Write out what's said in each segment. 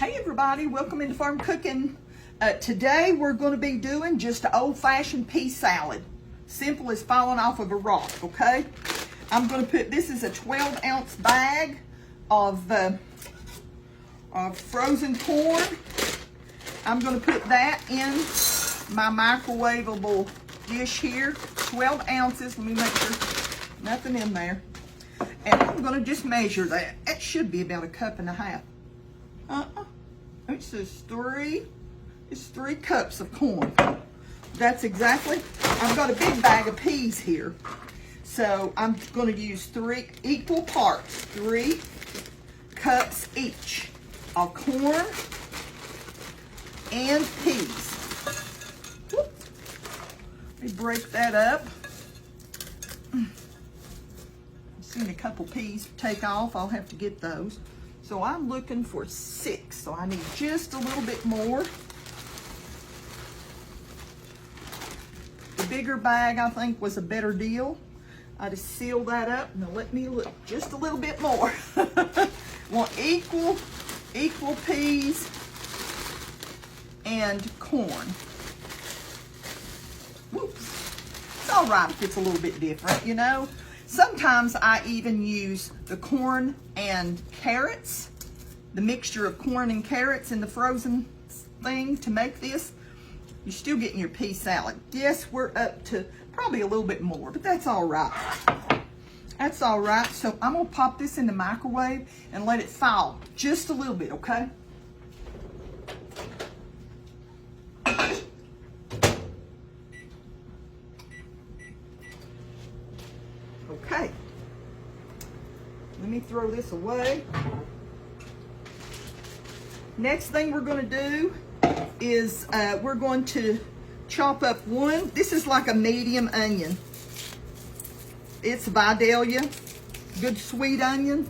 Hey everybody, welcome into Farm Cooking. Today we're going to be doing just an old-fashioned pea salad. Simple as falling off of a rock, okay? I'm going to put, this is a 12-ounce bag of frozen corn. I'm going to put that in my microwavable dish here. 12 ounces, let me make sure nothing in there. And I'm going to just measure that. It should be about a cup and a half. It says it's 3 cups of corn. That's exactly, I've got a big bag of peas here. So I'm going to use 3 equal parts, 3 cups each of corn and peas. Whoop. Let me break that up. I've seen a couple peas take off. I'll have to get those. So I'm looking for 6, so I need just a little bit more. The bigger bag, I think, was a better deal. I just sealed that up. Now let me look just a little bit more. Want equal peas and corn. Whoops. It's all right if it's a little bit different, you know. Sometimes I even use the corn and carrots, the mixture of corn and carrots in the frozen thing to make this. You're still getting your pea salad. Yes, we're up to probably a little bit more, but that's all right. That's all right. So I'm gonna pop this in the microwave and let it thaw just a little bit, okay? Okay, let me throw this away. Next thing we're going to do is we're going to chop up one. This is like a medium onion. It's Vidalia, good sweet onion.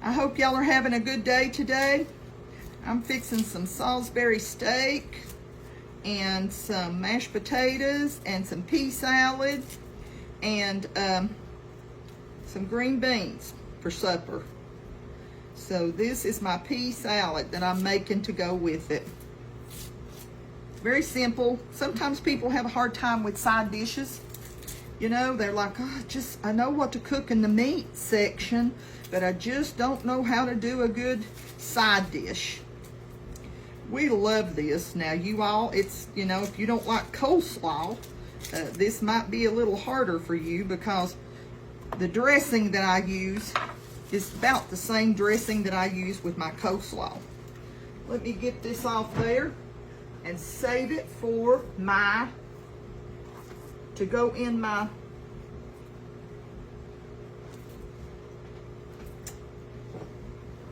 I hope y'all are having a good day today. I'm fixing some Salisbury steak and some mashed potatoes and some pea salad and some green beans for supper. So this is my pea salad that I'm making to go with it. Very simple. Sometimes people have a hard time with side dishes. You know, they're like, oh, I know what to cook in the meat section, but I just don't know how to do a good side dish. We love this. Now, you all, it's, you know, if you don't like coleslaw, this might be a little harder for you because the dressing that I use is about the same dressing that I use with my coleslaw. Let me get this off there and save it for to go in my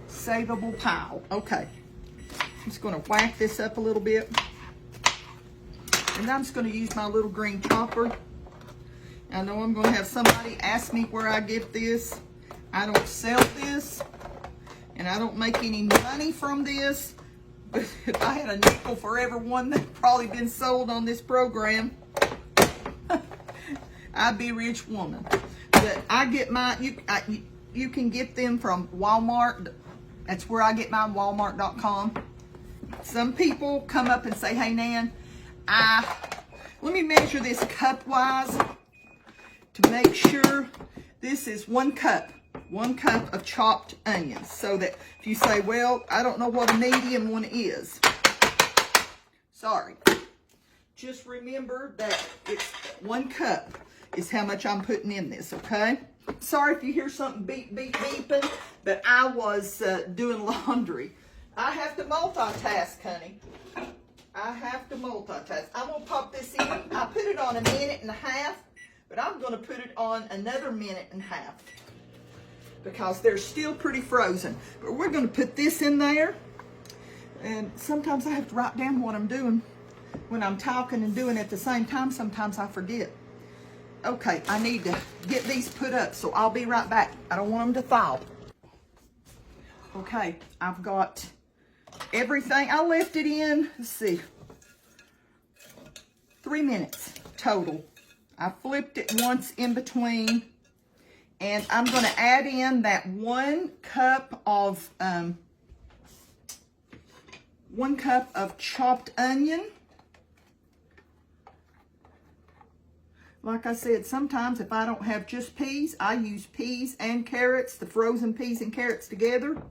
savable pile. Okay. I'm just going to whack this up a little bit. And I'm just going to use my little green chopper. I know I'm going to have somebody ask me where I get this. I don't sell this. And I don't make any money from this. But if I had a nickel for every one that's probably been sold on this program, I'd be a rich woman. But I get mine, you can get them from Walmart. That's where I get mine, walmart.com. Some people come up and say, hey, Nan, let me measure this cup-wise to make sure this is 1 cup of chopped onions. So that if you say, well, I don't know what a medium one is. Sorry. Just remember that it's 1 cup is how much I'm putting in this, okay? Sorry if you hear something beep, beep, beeping, but I was doing laundry. I have to multitask, honey. I have to multitask. I'm going to pop this in. I put it on 1.5 minutes, but I'm going to put it on another 1.5 minutes because they're still pretty frozen. But we're going to put this in there. And sometimes I have to write down what I'm doing when I'm talking and doing it at the same time. Sometimes I forget. Okay, I need to get these put up, so I'll be right back. I don't want them to thaw. Okay, I've got everything. I left it in, let's see, 3 minutes total. I flipped it once in between. And I'm going to add in that 1 cup of chopped onion. Like I said, sometimes if I don't have just peas, I use peas and carrots, the frozen peas and carrots together.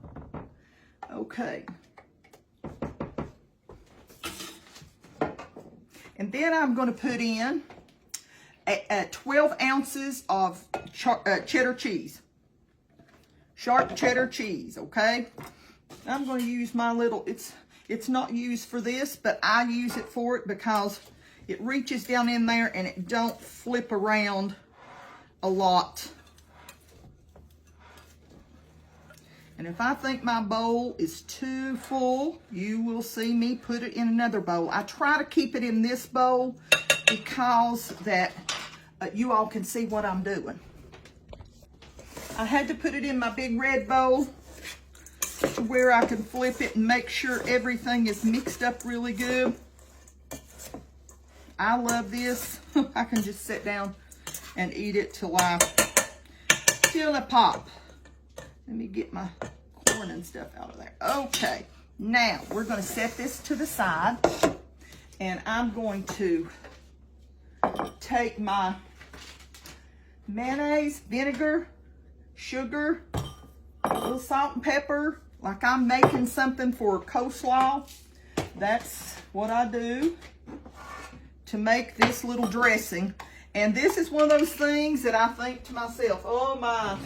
Okay. And then I'm going to put in 12 ounces of cheddar cheese. Sharp cheddar cheese, okay? I'm going to use my little, it's not used for this, but I use it for it because it reaches down in there and it don't flip around a lot. And if I think my bowl is too full, you will see me put it in another bowl. I try to keep it in this bowl because that you all can see what I'm doing. I had to put it in my big red bowl to where I can flip it and make sure everything is mixed up really good. I love this. I can just sit down and eat it till I pop. Let me get my corn and stuff out of there. Okay, now we're going to set this to the side, and I'm going to take my mayonnaise, vinegar, sugar, a little salt and pepper, like I'm making something for coleslaw. That's what I do to make this little dressing. And this is one of those things that I think to myself, oh my,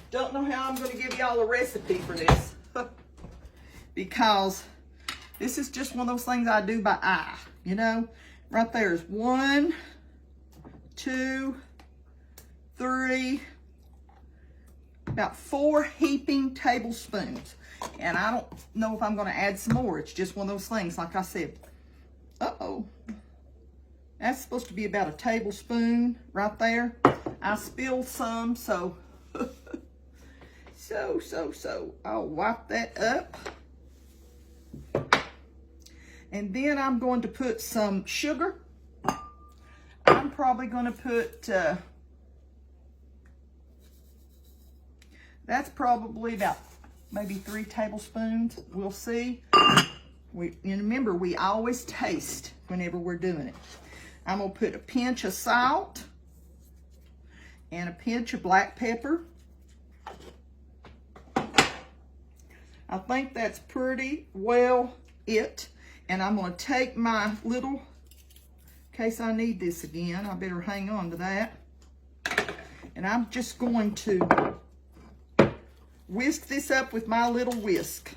don't know how I'm going to give y'all a recipe for this. Because this is just one of those things I do by eye, you know. Right there is 1, 2, 3, about 4 heaping tablespoons. And I don't know if I'm going to add some more. It's just one of those things, like I said. Uh-oh. That's supposed to be about a tablespoon right there. I spilled some, so I'll wipe that up. And then I'm going to put some sugar. I'm probably going to put, that's probably about maybe 3 tablespoons. We'll see. And remember, we always taste whenever we're doing it. I'm going to put a pinch of salt and a pinch of black pepper. I think that's pretty well it. And I'm going to take my little, in case I need this again, I better hang on to that. And I'm just going to whisk this up with my little whisk.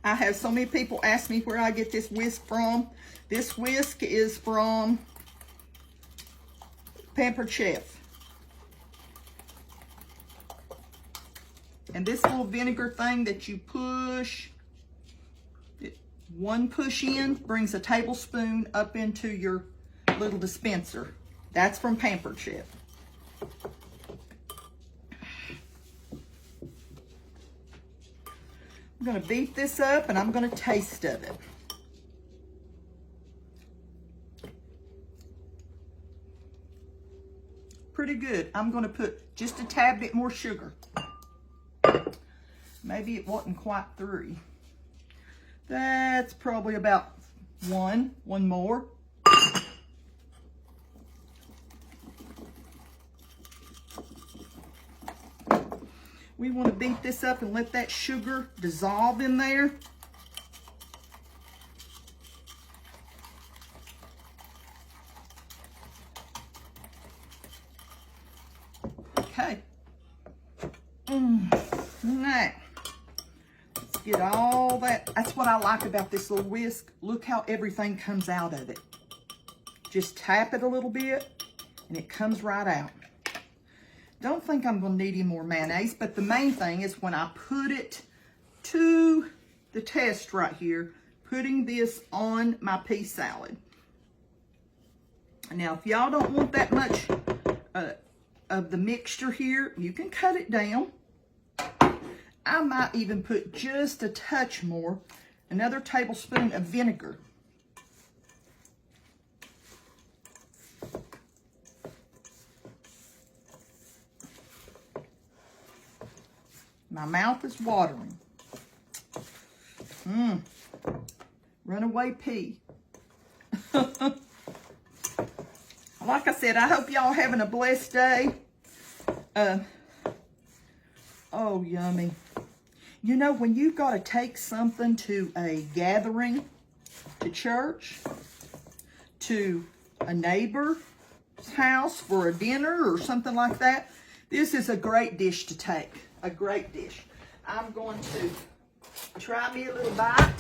I have so many people ask me where I get this whisk from. This whisk is from Pampered Chef. And this little vinegar thing that you push, one push in brings a tablespoon up into your little dispenser. That's from Pampered Chef. I'm going to beat this up and I'm going to taste of it. Pretty good. I'm going to put just a tad bit more sugar. Maybe it wasn't quite 3. That's probably about 1 more. We want to beat this up and let that sugar dissolve in there. Okay. Now, let's get all that. That's what I like about this little whisk. Look how everything comes out of it. Just tap it a little bit and it comes right out. Don't think I'm going to need any more mayonnaise, but the main thing is when I put it to the test right here, putting this on my pea salad. Now, if y'all don't want that much of the mixture here, you can cut it down. I might even put just a touch more, another tablespoon of vinegar. My mouth is watering. Runaway pea. Like I said, I hope y'all having a blessed day. Oh, yummy. You know, when you've got to take something to a gathering, to church, to a neighbor's house for a dinner or something like that, this is a great dish to take. A great dish. I'm going to try me a little bite.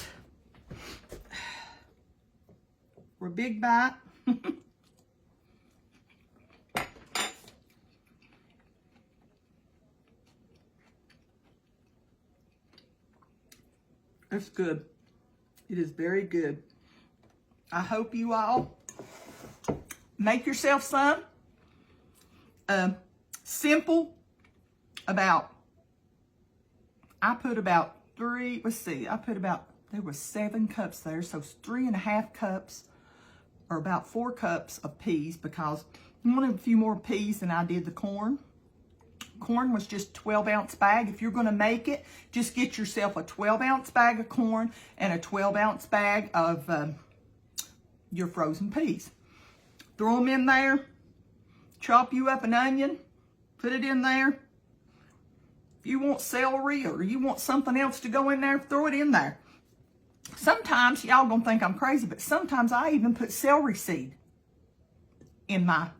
Or a big bite. It's good. It is very good. I hope you all make yourself some. Simple. I put about 3, let's see, there was 7 cups there, so 3.5 cups, or about 4 cups of peas, because I wanted a few more peas than I did the corn. Corn was just 12-ounce bag. If you're going to make it, just get yourself a 12-ounce bag of corn and a 12-ounce bag of your frozen peas. Throw them in there. Chop you up an onion. Put it in there. If you want celery or you want something else to go in there, throw it in there. Sometimes, y'all gonna think I'm crazy, but sometimes I even put celery seed in mine.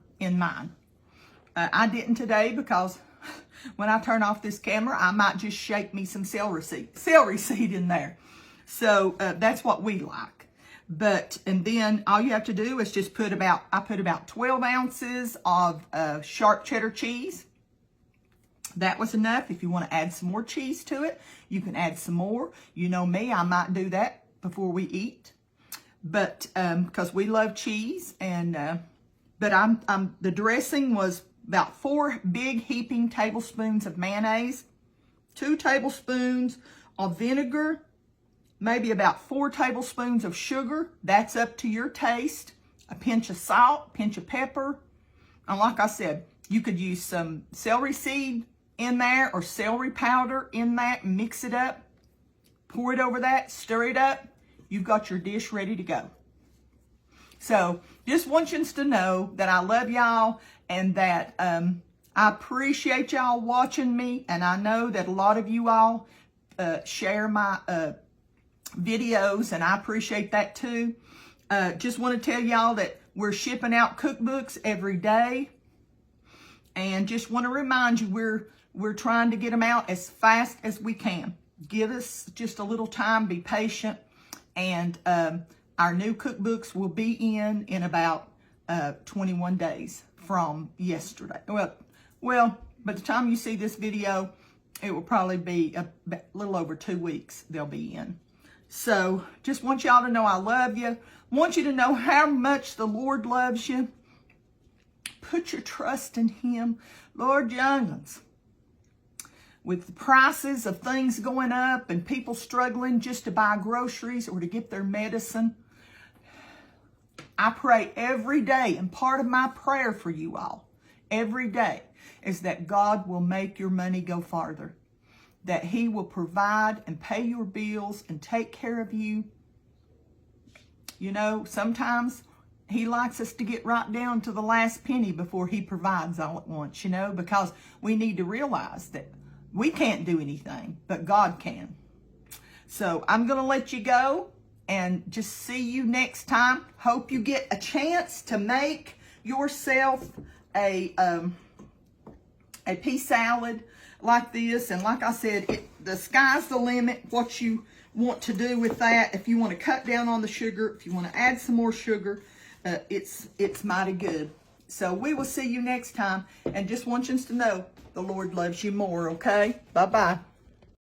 I didn't today because when I turn off this camera, I might just shake me some celery seed in there. So that's what we like. And then all you have to do is just I put about 12 ounces of sharp cheddar cheese. That was enough. If you want to add some more cheese to it, you can add some more. You know me, I might do that before we eat. But because we love cheese, and but the dressing was about 4 big heaping tablespoons of mayonnaise, 2 tablespoons of vinegar, maybe about 4 tablespoons of sugar. That's up to your taste. A pinch of salt, pinch of pepper. And like I said, you could use some celery seed in there or celery powder in that. Mix it up. Pour it over that. Stir it up. You've got your dish ready to go. So just want you to know that I love y'all and that I appreciate y'all watching me. And I know that a lot of you all share my videos, and I appreciate that too. Just want to tell y'all that we're shipping out cookbooks every day. And just want to remind you, we're trying to get them out as fast as we can. Give us just a little time, be patient. And our new cookbooks will be in about 21 days from yesterday. Well, by the time you see this video, it will probably be a little over 2 weeks they'll be in. So just want y'all to know I love you. Want you to know how much the Lord loves you. Put your trust in Him. Lord, young'uns, with the prices of things going up and people struggling just to buy groceries or to get their medicine, I pray every day, and part of my prayer for you all every day is that God will make your money go farther, that He will provide and pay your bills and take care of you. You know, sometimes He likes us to get right down to the last penny before He provides all at once, you know, because we need to realize that we can't do anything, but God can. So I'm going to let you go and just see you next time. Hope you get a chance to make yourself a pea salad like this. And like I said, the sky's the limit, what you want to do with that. If you want to cut down on the sugar, if you want to add some more sugar, it's mighty good. So we will see you next time. And just want you to know the Lord loves you more, okay? Bye-bye.